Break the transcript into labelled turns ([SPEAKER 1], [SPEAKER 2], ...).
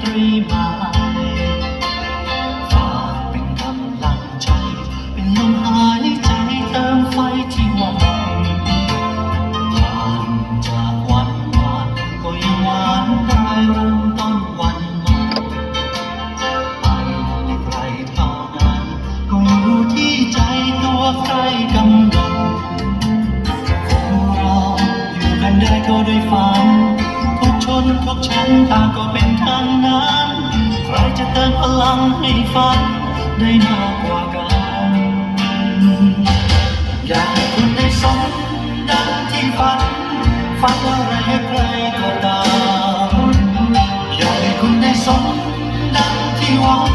[SPEAKER 1] ตรีมาฝากเป็นกำลังใจเป็นลมหายใจเติมไฟที่หวั่นผ่านจากวันวานก็ยังหวานได้เริ่มต้นวันใหม่ไปให้ไกลเท่านั้นก็อยู่ที่ใจตัวใครกำหนดเราอยู่กันได้ก็ด้วยฝันทุกชนทุกชั้นต่างก็เป็นทางนั้นใครจะเติมพลังให้ฝันได้มากกว่ากันอยากให้คุณได้สมดังที่ฝันอะไรใครก็ตามอยากให้คุณได้สมดังที่หวัง